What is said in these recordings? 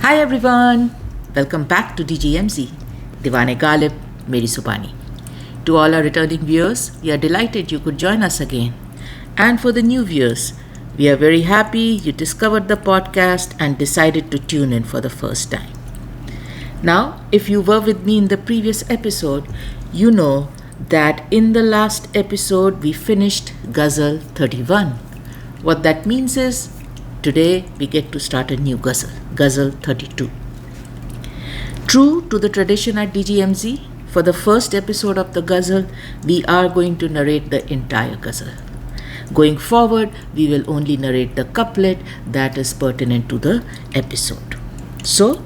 Hi everyone, welcome back to DGMZ, Diwaan-e-Ghalib, Meri Subani. To all our returning viewers, we are delighted you could join us again. And for the new viewers, we are very happy you discovered the podcast and decided to tune in for the first time. Now, if you were with me in the previous episode, you know that in the last episode we finished Ghazal 31. What that means is today we get to start a new Ghazal, Ghazal 32. True to the tradition at DGMZ, for the first episode of the Ghazal, we are going to narrate the entire Ghazal. Going forward, we will only narrate the couplet that is pertinent to the episode. So,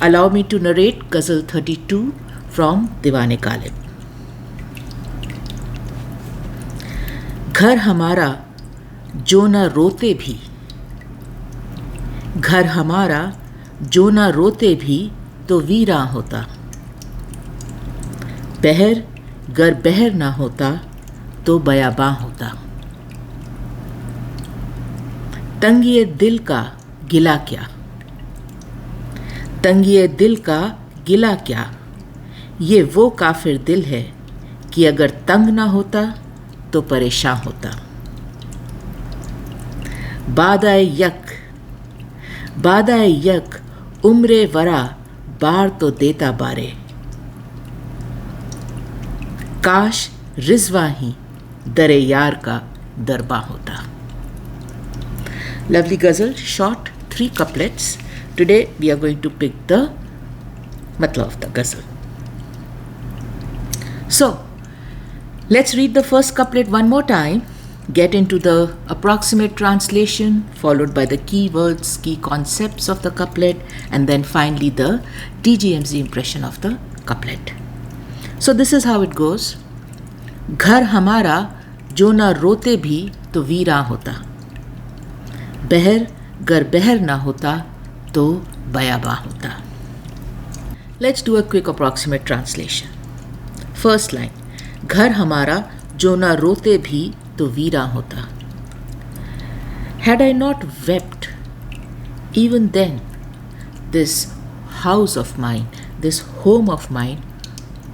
allow me to narrate Ghazal 32 from Diwan-e-Ghalib. घर हमारा जो न रोते भी, घर हमारा जो न रोते भी तो वीरां होता, बहर गर बहर ना होता तो बयाबां होता। तंगी-ए-दिल का गिला क्या, तंगी-ए-दिल का गिला क्या, ये वो काफिर-दिल है कि अगर तंग ना होता तो परेशान होता। बाद-ए-यक उम्र-ए-वरा बार तो देता बारे, काश रिज़वान ही दर-ए-यार का दरबां होता। Lovely ghazal, short, 3 couplets. Today we are going to pick the Matla of the ghazal. So, let's read the first couplet one more time, get into the approximate translation, followed by the key words, key concepts of the couplet, and then finally the DGMZ impression of the couplet. So this is how it goes. घर हमारा जो न रोते भी तो वीरां होता, बहर गर बहर ना होता तो बयाबां होता. Let's do a quick approximate translation. First line. घर हमारा जो न रोते भी तो वीरां होता. Had I not wept, even then, this house of mine, this home of mine,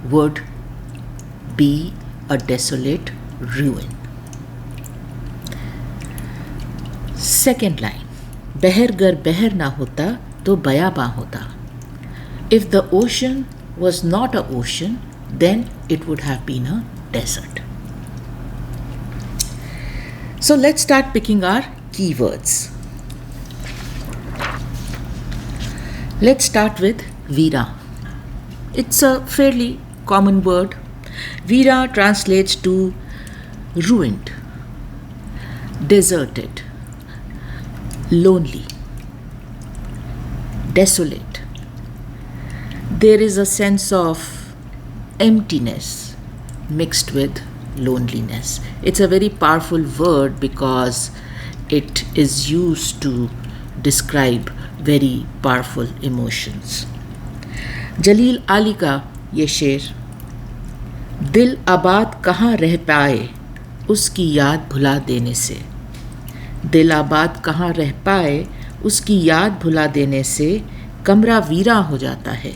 would be a desolate ruin. Second line. बहर गर बहर ना होता तो बयाबां होता. If the ocean was not an ocean, then it would have been a desert. So let's start picking our keywords. Let's start with Veera. It's a fairly common word. Veera translates to ruined, deserted, lonely, desolate. There is a sense of emptiness mixed with loneliness. It's a very powerful word because it is used to describe very powerful emotions. जलील आली का ये शेर, दिल आबाद कहाँ रह पाए उसकी याद भुला देने से, दिल आबाद कहाँ रह पाए उसकी याद भुला देने से, कमरा वीरा हो जाता है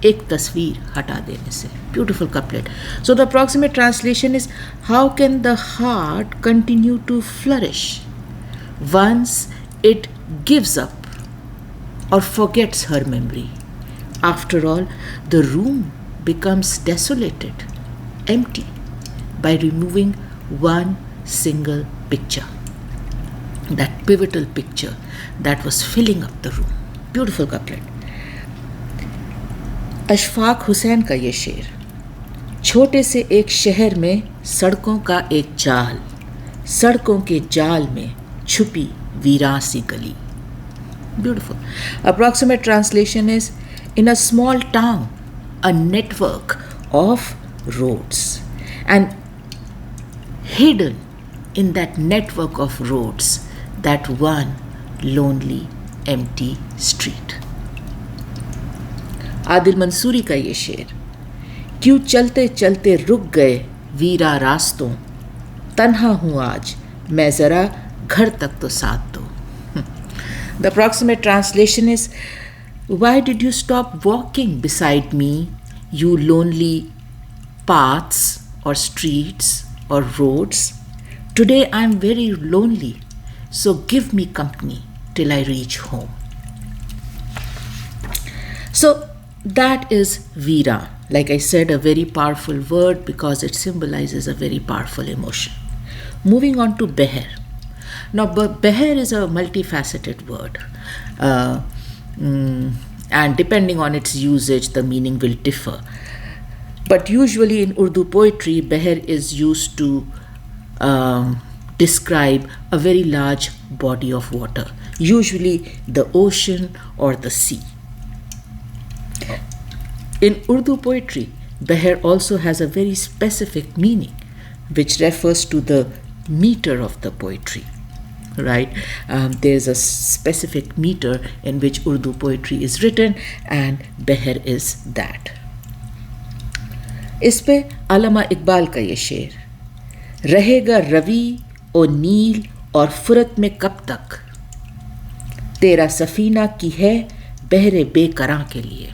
एक तस्वीर हटा देने से. Beautiful couplet. So the approximate translation is, how can the heart continue to flourish once it gives up or forgets her memory? After all, the room becomes desolated, empty, by removing one single picture, that pivotal picture that was filling up the room. Beautiful couplet. Ashfaq Hussain का ये शेर, छोटे से एक शहर में सड़कों का एक जाल, सड़कों के जाल में छुपी वीरान सी गली. Beautiful. Approximate translation is, in a small town, a network of roads, and hidden in that network of roads, that one lonely, empty street. Adil Mansuri का ये शेर, क्यों चलते चलते रुक गए वीरा रास्तों, तन्हा हूँ आज मैं ज़रा घर तक तो साथ दो. The approximate translation is, Why did you stop walking beside me, you lonely paths or streets or roads? Today I am very lonely, so give me company till I reach home. So that is Veeraan. Like I said, a very powerful word because it symbolizes a very powerful emotion. Moving on to Bahr. Now, Bahr is a multifaceted word. And depending on its usage, the meaning will differ. But usually in Urdu poetry, Bahr is used to describe a very large body of water, usually the ocean or the sea. In Urdu poetry, Bahr also has a very specific meaning, which refers to the meter of the poetry. Right? There's a specific meter in which Urdu poetry is written, and Bahr is that. इस पे अल्लामा इकबाल का ये शेर, रहेगा रवि और नील और फुरत में कब तक, तेरा सफीना की है बहरे बेकरां के लिए.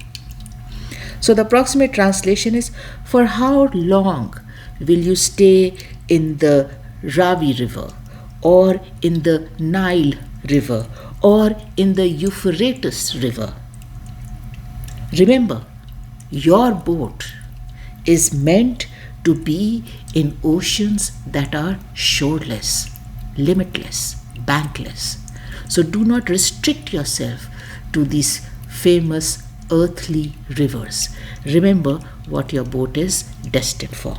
So the approximate translation is, for how long will you stay in the Ravi river, or in the Nile river, or in the Euphrates river? Remember, your boat is meant to be in oceans that are shoreless, limitless, bankless. So do not restrict yourself to these famous earthly rivers. Remember what your boat is destined for.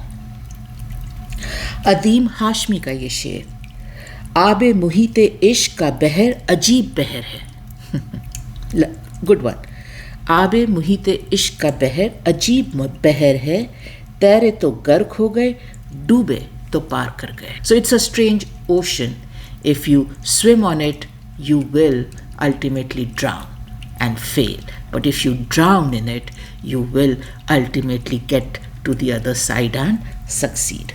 अदीम Hashmi का ये शेर, आबे मुहीते इश्क का बहर अजीब बहर है. Good one. आबे मुहीते इश्क का बहर अजीब बहर है, तैरे तो गर्क हो गए, डूबे तो पार कर गए. So it's a strange ocean. If you swim on it, you will ultimately drown and fail. But if you drown in it, you will ultimately get to the other side and succeed.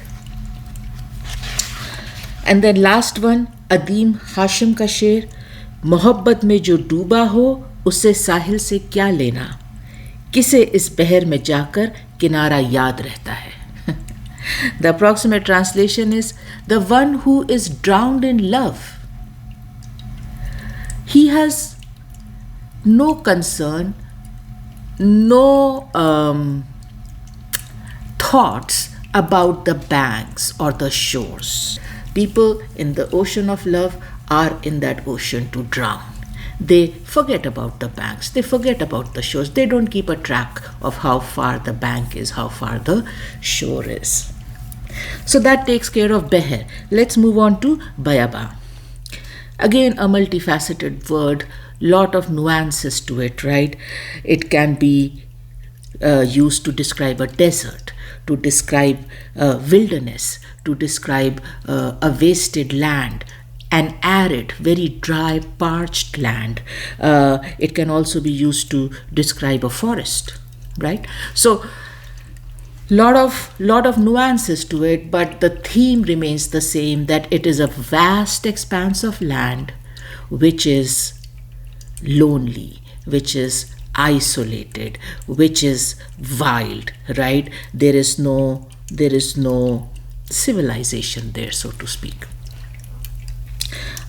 And then last one, अदीम Hashim का शेर, मोहब्बत में जो डूबा हो उसे साहिल से क्या लेना, किसे इस बहर में जाकर किनारा याद रहता है. The approximate translation is, the one who is drowned in love, he has no concern, no thoughts about the banks or the shores. People in the ocean of love are in that ocean to drown. They forget about the banks, they forget about the shores, they don't keep a track of how far the bank is, how far the shore is. So that takes care of Bahr. Let's move on to Bayaabaan. Again, a multifaceted word, lot of nuances to it, right? It can be used to describe a desert, to describe wilderness, to describe a wasted land, an arid, very dry, parched land. It can also be used to describe a forest, right? So, lot of nuances to it, but the theme remains the same, that it is a vast expanse of land which is lonely, which is isolated, which is wild, right? There is no civilization there, so to speak.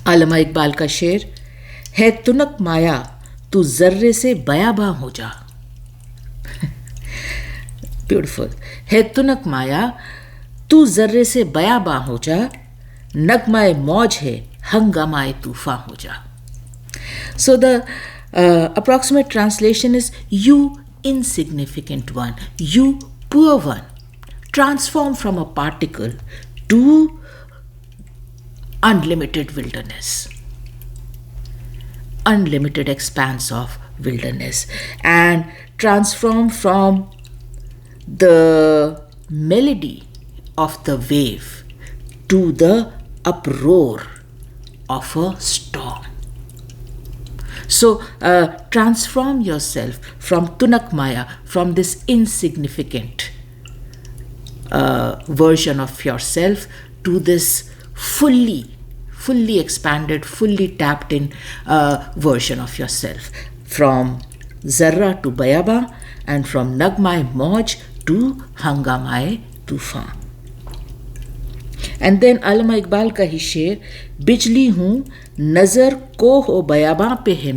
अल्लामा इकबाल का शेर है, तुनक माया तू जर्रे से बयाबां हो जा. Beautiful. है तुनक माया तू जर्रे से बयाबां हो जा, नगमाए मौज है हंगामाए तूफान हो जा. So the approximate translation is, you insignificant one, you poor one, transform from a particle to unlimited wilderness, unlimited expanse of wilderness, and transform from the melody of the wave to the uproar of a storm. So transform yourself from tunak maya, from this insignificant version of yourself, to this fully expanded, fully tapped in version of yourself, from Zarra to Bayaabaan, and from Nagma-e Mauj to Hangama-e Tufan. And then Allama Iqbal ka hi शेर, बिजली हूँ नज़र कोह ओ बयाबां पे है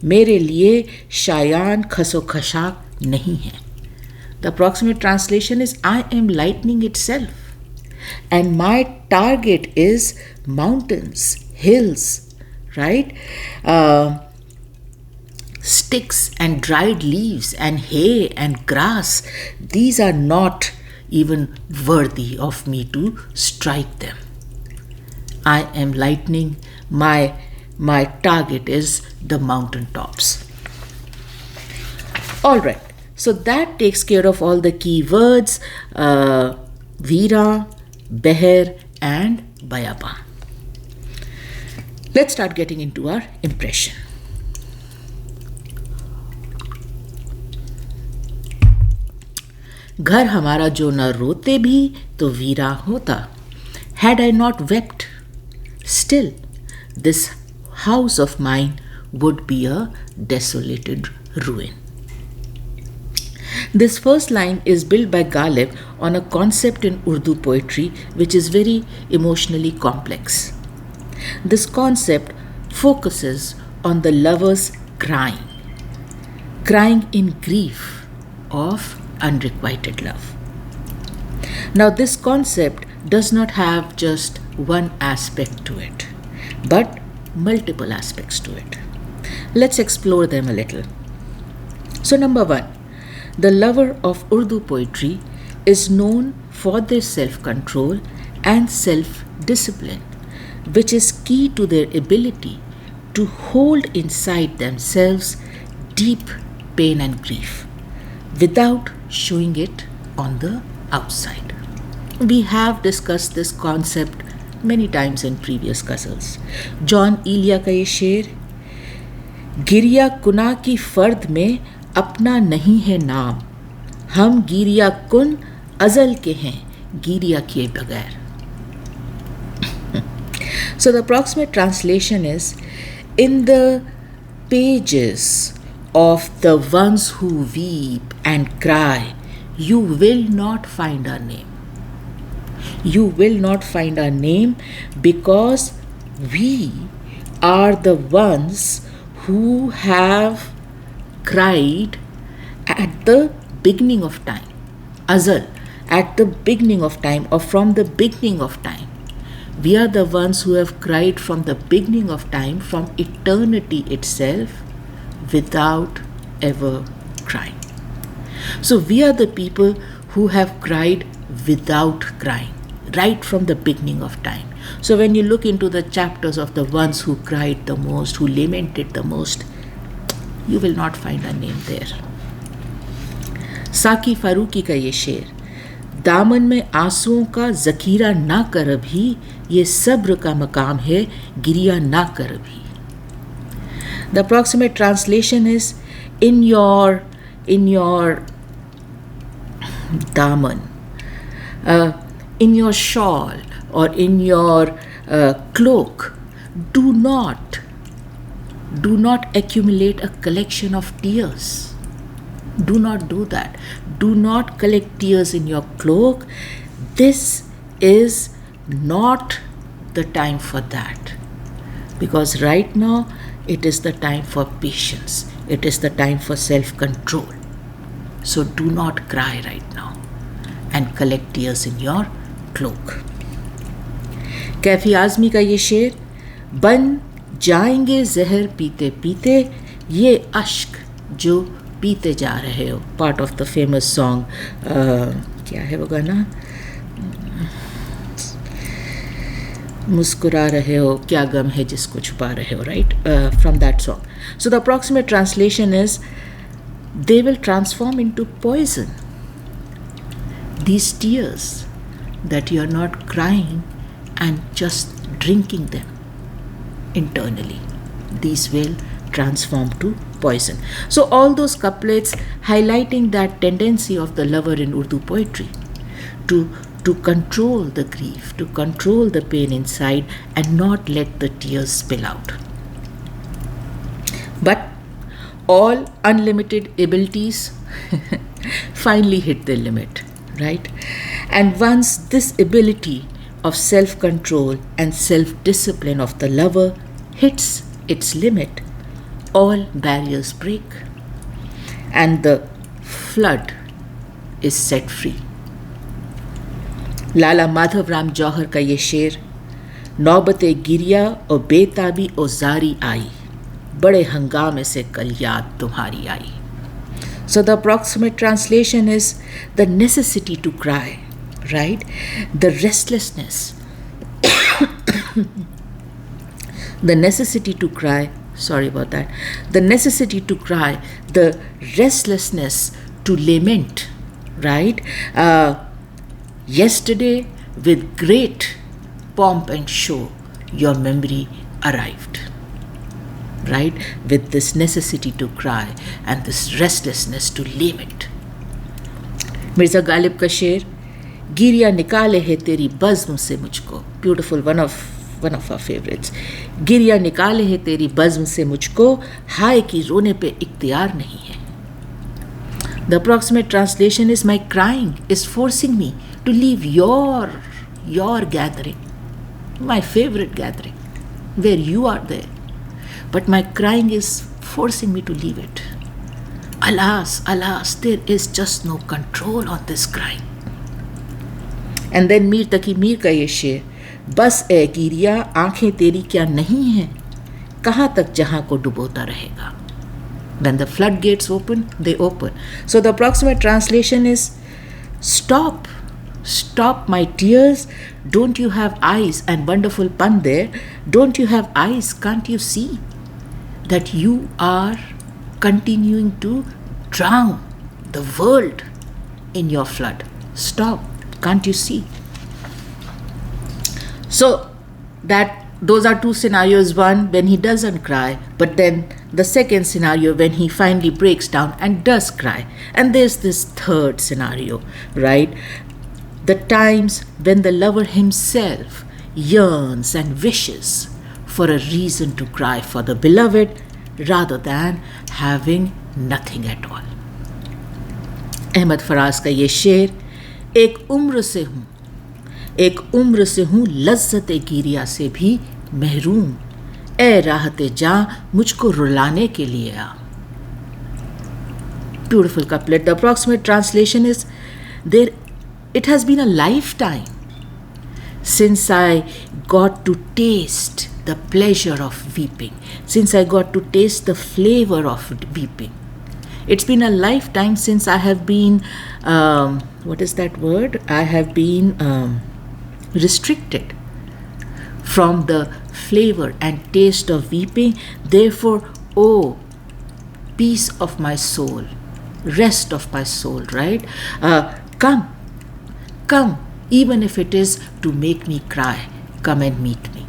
मेरे लिए शायान खसो खशाक नहीं है. The approximate translation is, I am lightning itself, and my target is mountains, hills, right? Sticks and dried leaves and hay and grass. These are not even worthy of me to strike them. I am lightning. My target is the mountain tops. All right. So that takes care of all the key words, Veera, Bahr and Bayaabaan. Let's start getting into our impression. घर हमारा जो न रोते भी तो वीरान होता. Had I not wept, still this house of mine would be a desolated ruin. This first line is built by Ghalib on a concept in Urdu poetry which is very emotionally complex. This concept focuses on the lovers crying in grief of unrequited love. Now, this concept does not have just one aspect to it, but multiple aspects to it. Let's explore them a little. So, number one, the lover of Urdu poetry is known for their self-control and self-discipline, which is key to their ability to hold inside themselves deep pain and grief without showing it on the outside. We have discussed this concept many times in previous ghazals. John Elia का ये शेर, गिरिया कुना की फर्द में अपना नहीं है नाम, हम गिरिया कुन अजल के हैं गिरिया किए बगैर. So the approximate translation is, in the pages of the ones who weep and cry, you will not find our name. You will not find our name because we are the ones who have cried at the beginning of time. Azal, at the beginning of time or from the beginning of time. We are the ones who have cried from the beginning of time, from eternity itself, without ever crying. So we are the people who have cried without crying, right from the beginning of time. So when you look into the chapters of the ones who cried the most, who lamented the most, you will not find a name there. साकी फारूकी का ये शेर, दामन में आंसुओं का ज़खीरा ना कर अभी, ये सब्र का मकाम है गिरिया ना कर अभी. The approximate translation is, in your daman, in your shawl or in your cloak, do not accumulate a collection of tears. Do not do that. Do not collect tears in your cloak. This is not the time for that. Because right now, it is the time for patience. It is the time for self-control. So do not cry right now and collect tears in your cloak. Kaifi Azmi का ये शेर, बन जाएंगे जहर पीते पीते ये अश्क जो पीते जा रहे हो. Part of the famous song, क्या है वो गाना, मुस्कुरा रहे हो क्या गम है जिसको छुपा रहे हो, right, from that song. So the approximate translation is, they will transform into poison. These tears that you are not crying and just drinking them internally, these will transform to poison. So all those couplets highlighting that tendency of the lover in Urdu poetry to control the grief, to control the pain inside and not let the tears spill out. But All unlimited abilities finally hit their limit, right? And once this ability of self-control and self-discipline of the lover hits its limit, all barriers break and the flood is set free. लाला माधव राम जौहर का ये शेर, नौबते गिरिया और बेताबी और जारी आई, बड़े हंगामे से कल याद तुम्हारी आई. So the approximate translation is the necessity to cry, right? The restlessness, the necessity to cry, sorry about that, the necessity to cry, the restlessness to lament, right? Yesterday, with great pomp and show, your memory arrived, right? With this necessity to cry and this restlessness to lament. Mirza Ghalib ka sher, गिरिया निकाले है तेरी बज़्म से मुझको, beautiful, one of our favorites. गिरिया निकाले है तेरी बज़्म से मुझको, हाय की रोने पे इख्तियार नहीं है. The approximate translation is, my crying is forcing me to leave your gathering, my favorite gathering, where you are there. But my crying is forcing me to leave it. Alas, alas, there is just no control on this crying. And then Mir तकी मीर का ये शेर, बस ए गिरिया आंखें तेरी क्या नहीं हैं, कहाँ तक जहाँ को डुबोता रहेगा. When the floodgates open, they open. So the approximate translation is, stop my tears, don't you have eyes? And wonderful pun there, don't you have eyes, can't you see that you are continuing to drown the world in your flood? Stop, can't you see? So those are two scenarios. One, when he doesn't cry, but then the second scenario when he finally breaks down and does cry. And there's this third scenario, right? The times when the lover himself yearns and wishes for a reason to cry for the beloved rather than having nothing at all. Ahmad Faraz का ये शेर, एक उम्र से हूँ लज्जत-ए गिरिया से भी महरूम, ए राहते जां मुझको रुलाने के लिए आ. Beautiful couplet. The approximate translation is, it has been a lifetime since I got to taste the pleasure of weeping, since I got to taste the flavor of weeping. It's been a lifetime since I have been, what is that word? I have been restricted from the flavor and taste of weeping. Therefore, oh, peace of my soul, rest of my soul, right? Come, even if it is to make me cry, come and meet me.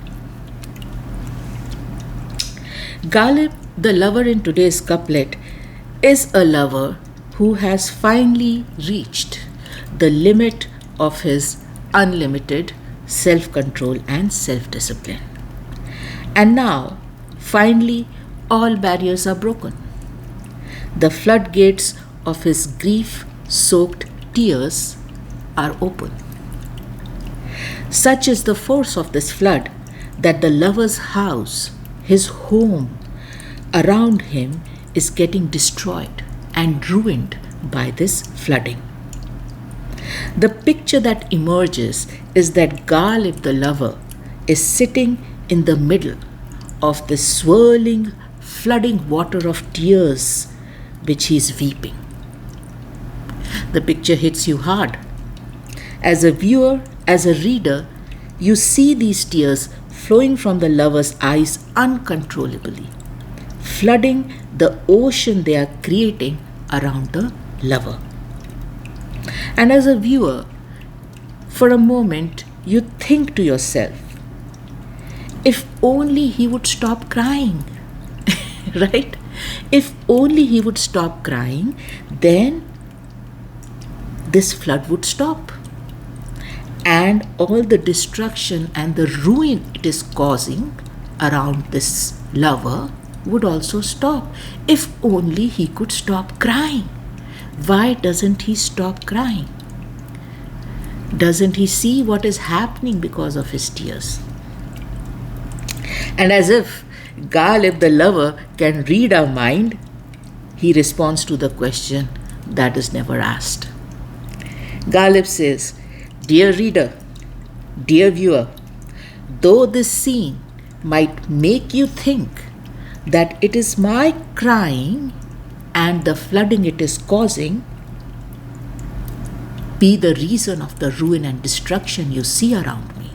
Ghalib, the lover in today's couplet, is a lover who has finally reached the limit of his unlimited self-control and self-discipline. And now, finally, all barriers are broken. The floodgates of his grief-soaked tears are open. Such is the force of this flood that the lover's house, his home, around him is getting destroyed and ruined by this flooding. The picture that emerges is that Ghalib the lover is sitting in the middle of the swirling, flooding water of tears which he is weeping. The picture hits you hard. As a viewer, as a reader, you see these tears flowing from the lover's eyes uncontrollably, flooding the ocean they are creating around the lover. And as a viewer, for a moment, you think to yourself, if only he would stop crying, right? If only he would stop crying, then this flood would stop. And all the destruction and the ruin it is causing around this lover would also stop. If only he could stop crying. Why doesn't he stop crying? Doesn't he see what is happening because of his tears? And as if Ghalib, the lover, can read our mind, he responds to the question that is never asked. Ghalib says, "Dear reader, dear viewer, though this scene might make you think that it is my crying and the flooding it is causing be the reason of the ruin and destruction you see around me.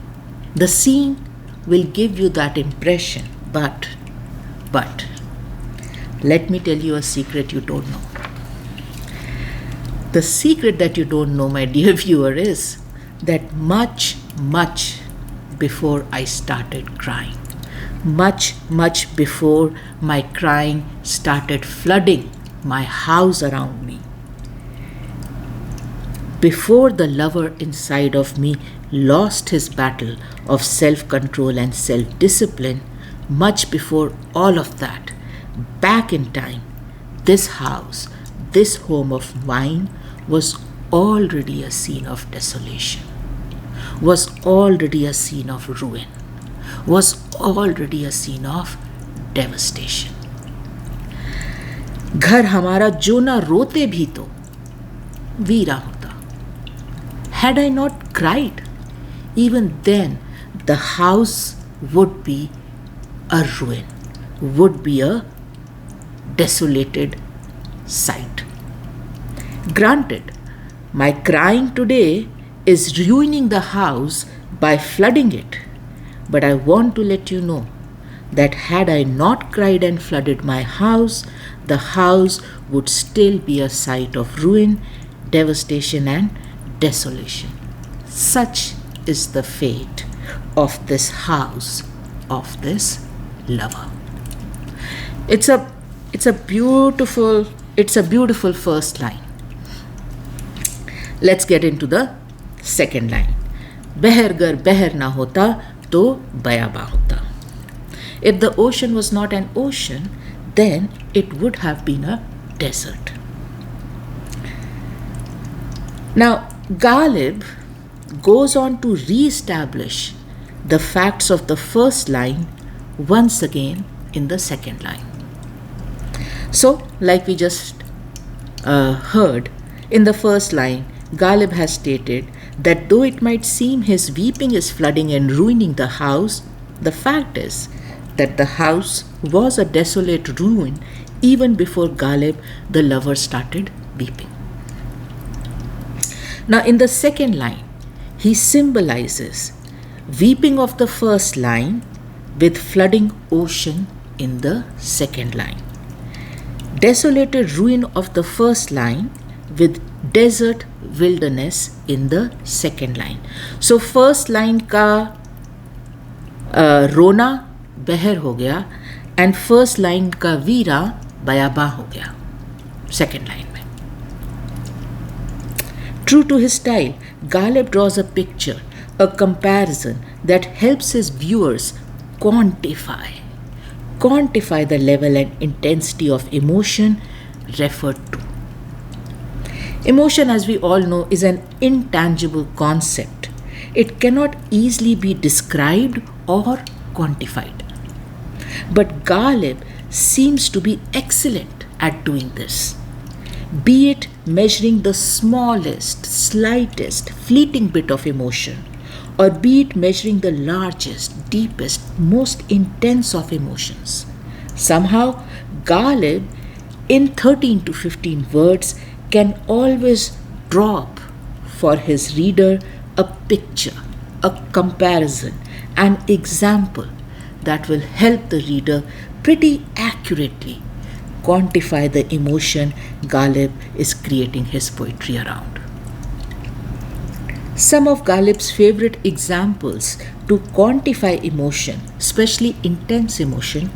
The scene will give you that impression, but let me tell you a secret you don't know. The secret that you don't know, my dear viewer, is that much before I started crying, much before my crying started flooding my house around me, before the lover inside of me lost his battle of self-control and self-discipline, much before all of that, back in time, this house, this home of mine was already a scene of desolation, was already a scene of ruin, was already a scene of devastation. घर हमारा जो ना रोते भी तो वीरान होता. Had I not cried, even then the house would be a ruin, would be a desolated sight. Granted, my crying today is ruining the house by flooding it, but I want to let you know that had I not cried and flooded my house, the house would still be a sight of ruin, devastation and desolation. Such is the fate of this house, of this lover. It's a beautiful first line. Let's get into the second line. Bahr gar bahr na hota to Bayaabaan hota. If the ocean was not an ocean, then it would have been a desert. Now, Ghalib goes on to re-establish the facts of the first line once again in the second line. So, like we just heard, in the first line, Ghalib has stated that though it might seem his weeping is flooding and ruining the house, the fact is that the house was a desolate ruin even before Ghalib, the lover, started weeping. Now, in the second line, he symbolizes weeping of the first line with flooding ocean in the second line. Desolated ruin of the first line with desert wilderness in the second line. So, first line का रोना बहर हो गया and first line का वीरा बयाबां हो गया second line में. True to his style, Ghalib draws a picture, a comparison that helps his viewers quantify the level and intensity of emotion referred to. Emotion, as we all know, is an intangible concept. It cannot easily be described or quantified. But Ghalib seems to be excellent at doing this. Be it measuring the smallest, slightest, fleeting bit of emotion, or be it measuring the largest, deepest, most intense of emotions. Somehow, Ghalib, in 13 to 15 words, can always drop for his reader a picture, a comparison, an example that will help the reader pretty accurately quantify the emotion Ghalib is creating his poetry around. Some of Ghalib's favorite examples to quantify emotion, especially intense emotion,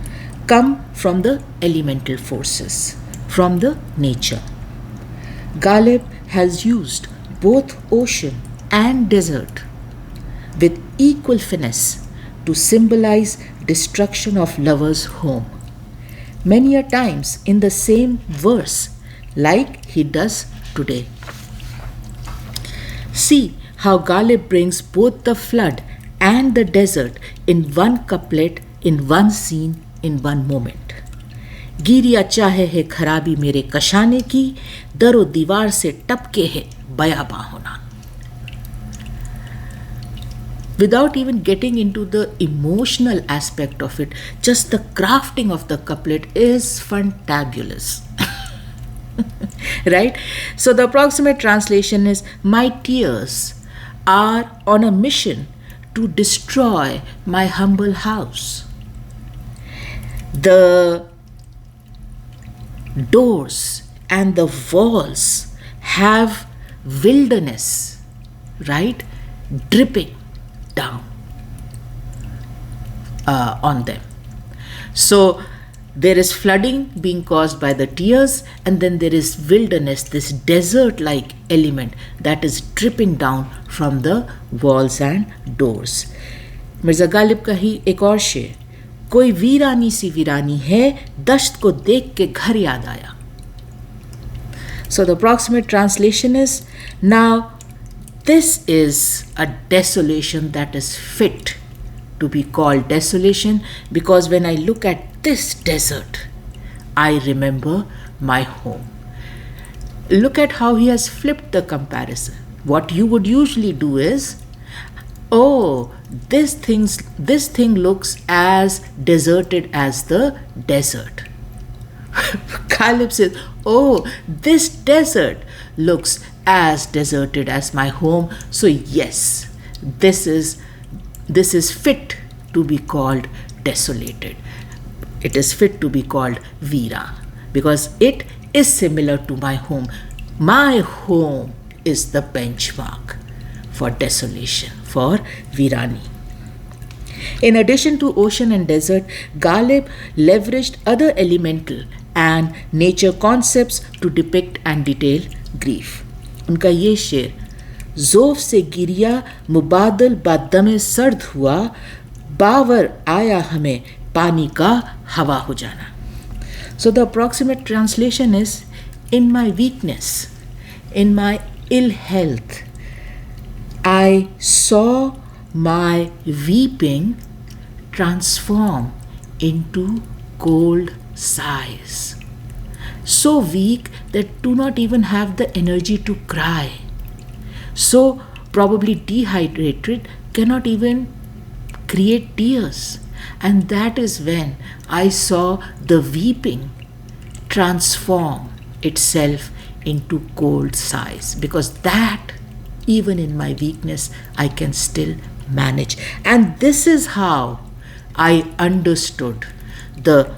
come from the elemental forces, from the nature. Ghalib has used both ocean and desert with equal finesse to symbolize destruction of lover's home, many a times in the same verse, like he does today. See how Ghalib brings both the flood and the desert in one couplet, in one scene, in one moment. गिरिया चाहे है खराबी मेरे कशाने की, दरो दीवार से टपके है बयाबां होना. Without even getting into the emotional aspect of it, just the crafting of the couplet is fantabulous. Right? So the approximate translation is, my tears are on a mission to destroy my humble house. The doors and the walls have wilderness, right, dripping down on them. So there is flooding being caused by the tears, and then there is wilderness, this desert-like element that is dripping down from the walls and doors. Mirza Ghalib का ही एक और शेर, कोई वीरानी सी वीरानी है, दश्त को देख के घर याद आया. So the approximate translation is, now this is a desolation that is fit to be called desolation, because when I look at this desert, I remember my home. Look at how he has flipped the comparison. What you would usually do is, oh, this thing looks as deserted as the desert. Ghalib says, oh, this desert looks as deserted as my home. So yes, this is fit to be called desolated. It is fit to be called Veeraan, because it is similar to my home. My home is the benchmark for desolation, for Veerani. In addition to ocean and desert, Ghalib leveraged other elemental and nature concepts to depict and detail grief. उनका ये शेर, ज़ोफ़ से गिरिया मुबादल बादमे सर्द हुआ, बावर आया हमें पानी का हवा हो जाना. So the approximate translation is, in my weakness, in my ill health, I saw my weeping transform into cold sighs, so weak that do not even have the energy to cry, so probably dehydrated, cannot even create tears. And that is when I saw the weeping transform itself into cold sighs, because that, even in my weakness, I can still manage. And this is how I understood the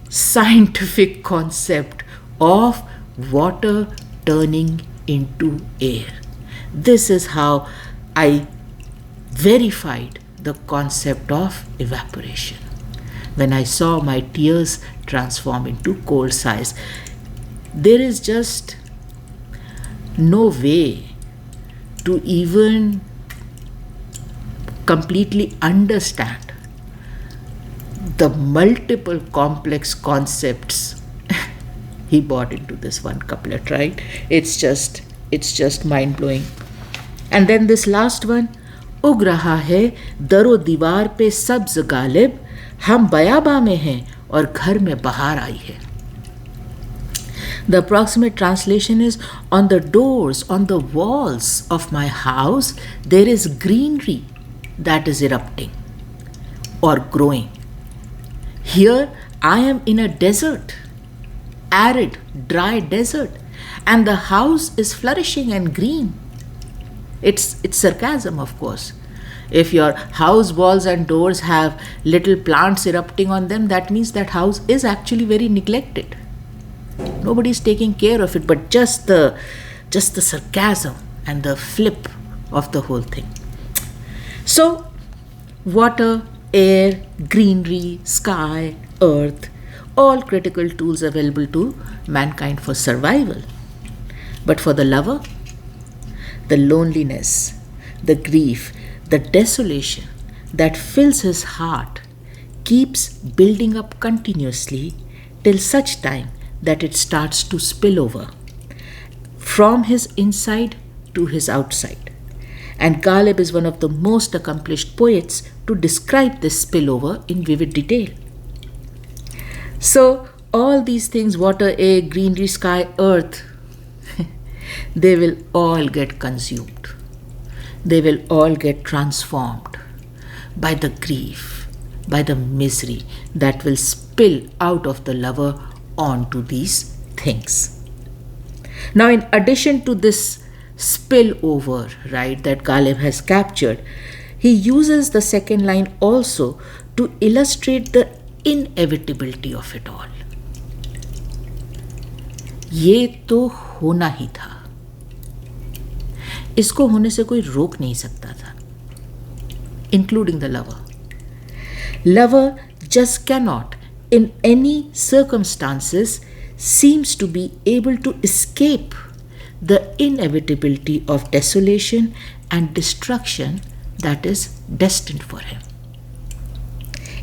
scientific concept of water turning into air. This is how I verified the concept of evaporation, when I saw my tears transform into cold sighs. There is just no way to even completely understand the multiple complex concepts he brought into this one couplet, right? It's just mind-blowing. And then this last one, उग रहा है दरो दीवार पे सब्ज गालिब, हम बयाबा में हैं और घर में बहार आई है. The approximate translation is, on the doors, on the walls of my house, there is greenery that is erupting or growing. Here I am in a desert, arid, dry desert, and the house is flourishing and green. It's sarcasm, of course. If your house walls and doors have little plants erupting on them, that means that house is actually very neglected. Nobody's taking care of it, but just the sarcasm and the flip of the whole thing. So, water, air, greenery, sky, earth, all critical tools available to mankind for survival. But for the lover, the loneliness, the grief, the desolation that fills his heart keeps building up continuously till such time that it starts to spill over from his inside to his outside. And Ghalib is one of the most accomplished poets to describe this spillover in vivid detail. So, all these things, water, air, greenery, sky, earth, they will all get consumed. They will all get transformed by the grief, by the misery that will spill out of the lover onto these things. Now, in addition to this spillover, right, that Ghalib has captured, he uses the second line also to illustrate the inevitability of it all. ये तो होना ही था, इसको होने से कोई रोक नहीं सकता था, including the lover. Lover just cannot, in any circumstances, seems to be able to escape the inevitability of desolation and destruction that is destined for him.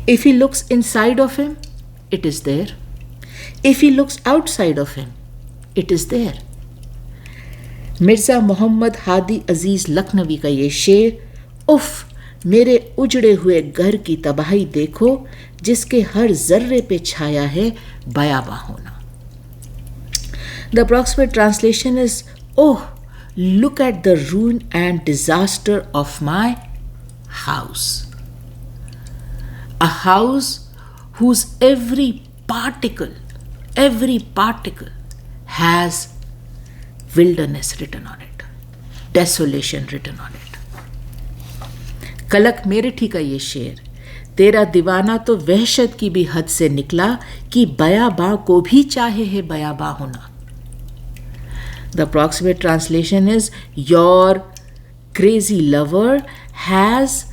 If he looks inside of him, it is there. If he looks outside of him, it is there. Mirza Mohammad Hadi अजीज़ लखनवी का ये शेर, उफ़ मेरे उजड़े हुए घर की तबाही देखो जिसके हर जर्रे पे छाया है बयाबा होना. The approximate translation is, oh, look at the ruin and disaster of my house. A house whose every particle has wilderness written on it, desolation written on it. कलक मेरठी का ये शेर, तेरा दीवाना तो वहशत की भी हद से निकला कि बयाबा को भी चाहे है बयाबा होना. The approximate translation is, your crazy lover has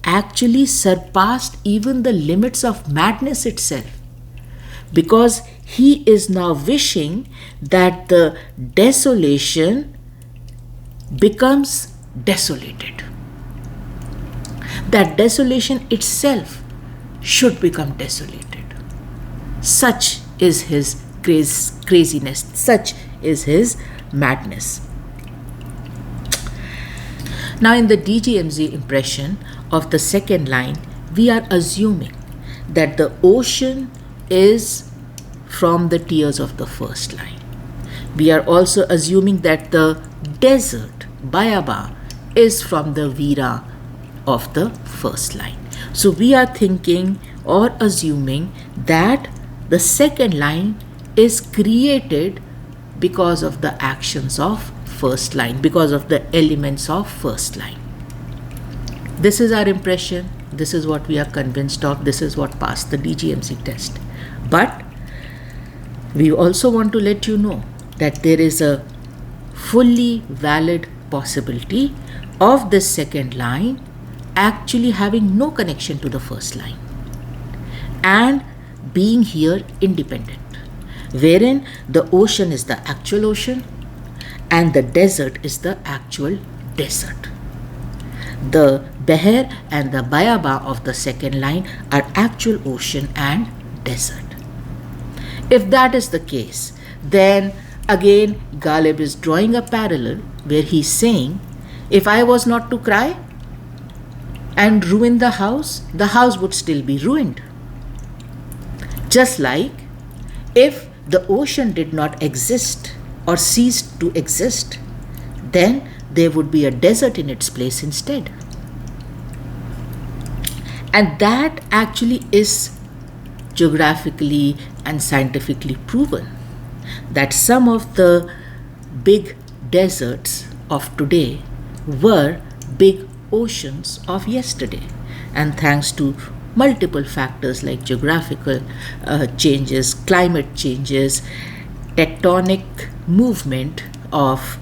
actually surpassed even the limits of madness itself, because he is now wishing that the desolation becomes desolated. That desolation itself should become desolated. Such is his craziness, such is his madness. Now, in the DGMZ impression of the second line, we are assuming that the ocean is from the tears of the first line. We are also assuming that the desert, Bayaabaan, is from the Viiraan of the first line. So we are thinking or assuming that the second line is created because of the actions of first line, because of the elements of first line. This is our impression. This is what we are convinced of. This is what passed the DGMZ test. But we also want to let you know that there is a fully valid possibility of this second line actually having no connection to the first line and being here independent, wherein the ocean is the actual ocean and the desert is the actual desert. The Bahr and the Bayaabaan of the second line are actual ocean and desert. If that is the case, then again Ghalib is drawing a parallel where he's saying, if I was not to cry and ruin the house would still be ruined. Just like if the ocean did not exist or ceased to exist, then there would be a desert in its place instead. And that actually is geographically and scientifically proven, that some of the big deserts of today were big oceans of yesterday, and thanks to multiple factors like geographical changes, climate changes, tectonic movement of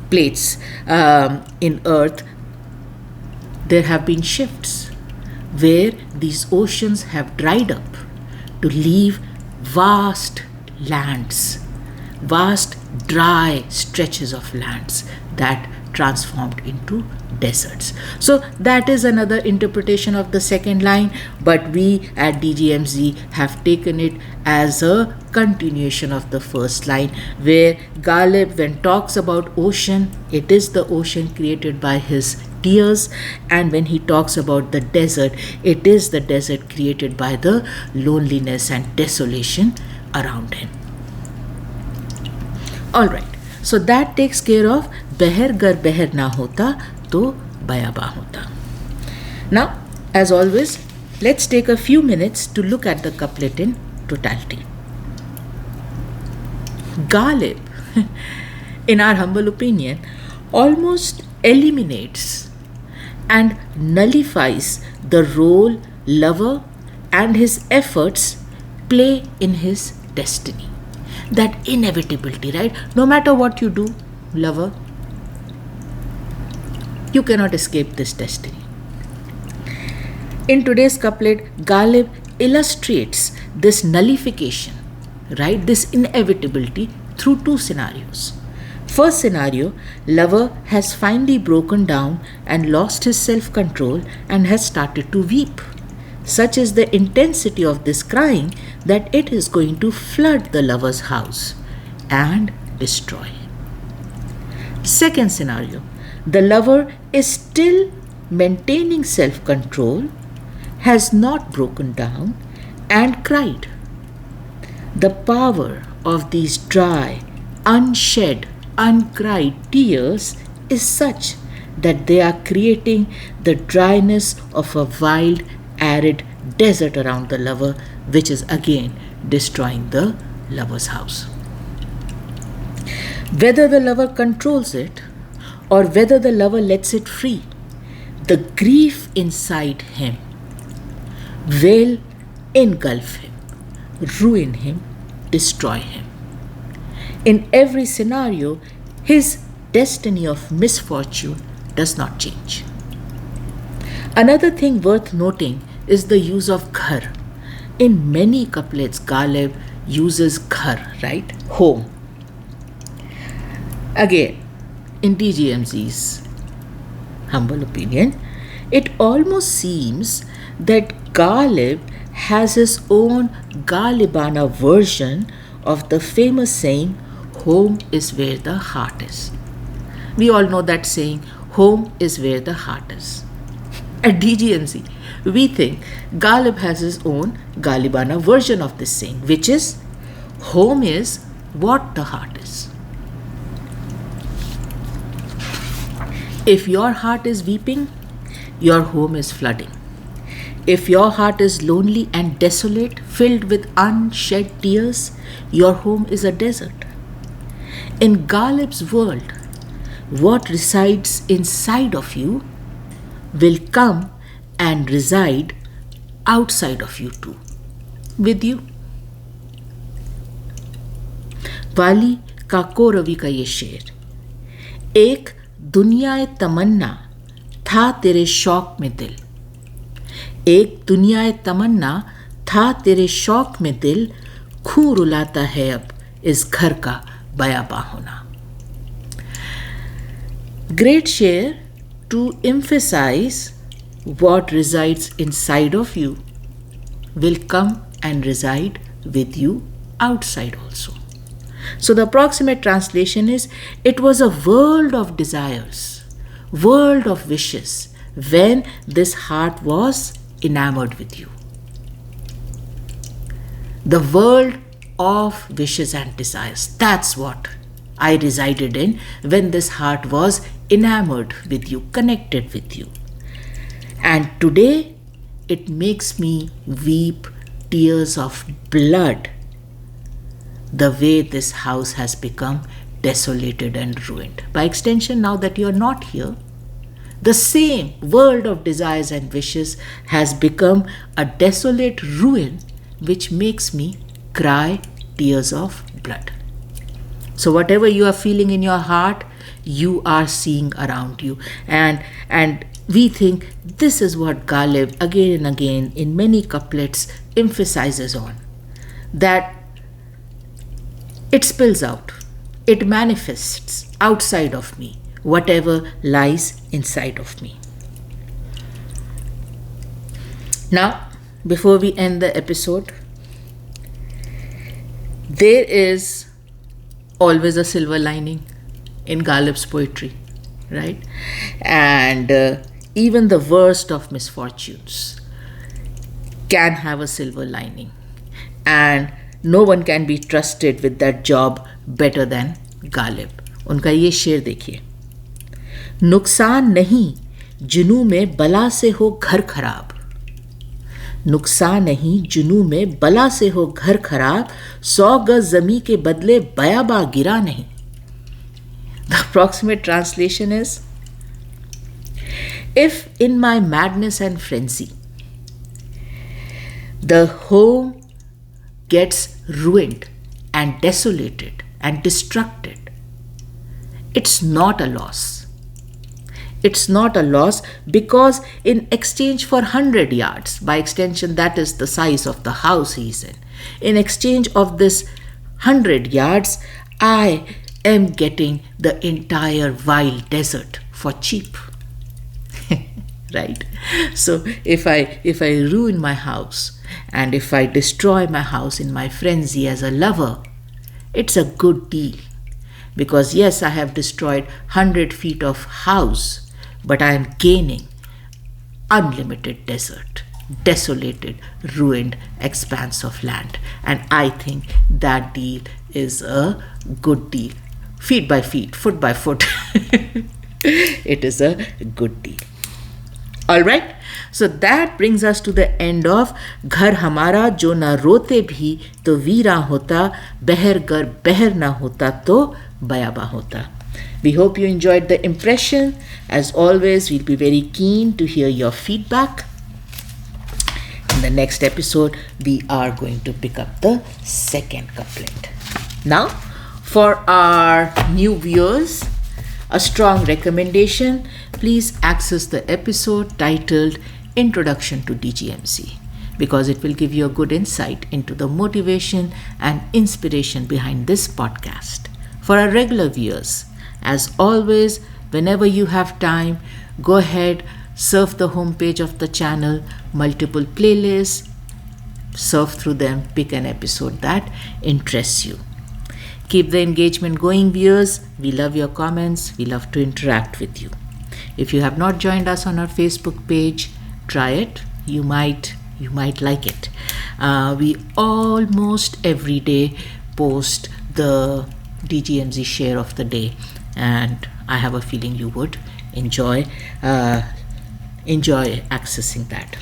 plates in earth, there have been shifts where these oceans have dried up to leave vast lands, vast dry stretches of lands that transformed into deserts. So that is another interpretation of the second line, but we at DGMZ have taken it as a continuation of the first line, where Ghalib, when talks about ocean, it is the ocean created by his tears, and when he talks about the desert, it is the desert created by the loneliness and desolation around him. Alright, so that takes care of Bahr Gar Bahr na hota to Bayaabaan hota. Now, as always, let's take a few minutes to look at the couplet in totality. Ghalib, in our humble opinion, almost eliminates and nullifies the role lover and his efforts play in his destiny. That inevitability, right? No matter what you do, lover, you cannot escape this destiny. In today's couplet, Ghalib illustrates this nullification, right? This inevitability through two scenarios. First scenario, lover has finally broken down and lost his self-control and has started to weep. Such is the intensity of this crying that it is going to flood the lover's house and destroy. Second scenario, the lover is still maintaining self-control, has not broken down and cried. The power of these dry, unshed, uncried tears is such that they are creating the dryness of a wild, arid desert around the lover, which is again destroying the lover's house. Whether the lover controls it or whether the lover lets it free, the grief inside him will engulf him, ruin him, destroy him. In every scenario, his destiny of misfortune does not change. Another thing worth noting is the use of ghar. In many couplets, Ghalib uses ghar, right? Home. Again, in DGMZ's humble opinion, it almost seems that Ghalib has his own Ghalibana version of the famous saying, home is where the heart is. We all know that saying, home is where the heart is. At DGMZ, we think Ghalib has his own Ghalibana version of this saying, which is, home is what the heart is. If your heart is weeping, your home is flooding. If your heart is lonely and desolate, filled with unshed tears, your home is a desert. In Ghalib's world, what resides inside of you will come and reside outside of you too, with you. वाली काको रवि का ये शेर, एक दुनियाए तमन्ना था तेरे शौक में दिल, एक दुनियाए तमन्ना था तेरे शौक में दिल, खून रुलाता है अब इस घर का बयाबां होना. Great share to emphasize what resides inside of you will come and reside with you outside also. So the approximate translation is, it was a world of desires, world of wishes, when this heart was enamored with you. The world of wishes and desires, that's what I resided in when this heart was enamored with you, connected with you. And today, it makes me weep tears of blood, the way this house has become desolated and ruined. By extension, now that you are not here, the same world of desires and wishes has become a desolate ruin, which makes me cry tears of blood. So whatever you are feeling in your heart, you are seeing around you. And we think this is what Ghalib again and again in many couplets emphasizes on. That it spills out, it manifests outside of me. whatever lies inside of me. Now, before we end the episode, there is always a silver lining in Ghalib's poetry, right? And even the worst of misfortunes can have a silver lining. And no one can be trusted with that job better than Ghalib. उनका ये शेर देखिए, नुकसान नहीं जुनू में बला से हो घर खराब, नुकसान नहीं जुनू में बला से हो घर खराब, 100 गज जमी के बदले बयाबा गिरा नहीं. The approximate translation is, if in my madness and frenzy the home gets ruined and desolated and destructed, it's not a loss. It's not a loss, because in exchange for 100 yards, by extension that is the size of the house he's in exchange of this 100 yards, I am getting the entire wild desert for cheap. Right? So if I ruin my house, and if I destroy my house in my frenzy as a lover, it's a good deal. Because yes, I have destroyed 100 feet of house, but I am gaining unlimited desert, desolated, ruined expanse of land. And I think that deal is a good deal. Feet by feet, foot by foot. It is a good deal. Alright, so that brings us to the end of Ghar Hamaara jo na rote bhi to Viiraan Hotaa, Bahr gar Bahr na hota to Bayaabaan hota. We hope you enjoyed the impression. As always, we'll be very keen to hear your feedback. In the next episode, we are going to pick up the second couplet. Now, for our new viewers, a strong recommendation, please access the episode titled Introduction to DGMZ, because it will give you a good insight into the motivation and inspiration behind this podcast. For our regular viewers, as always, whenever you have time, go ahead, surf the homepage of the channel, multiple playlists, surf through them, pick an episode that interests you. Keep the engagement going, viewers. We love your comments. We love to interact with you. If you have not joined us on our Facebook page, try it. You might like it. We almost every day post the DGMZ share of the day, and I have a feeling you would enjoy accessing that.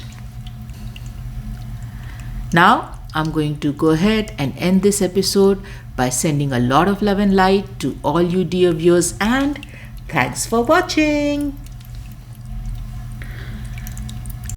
Now I'm going to go ahead and end this episode by sending a lot of love and light to all you dear viewers, and thanks for watching.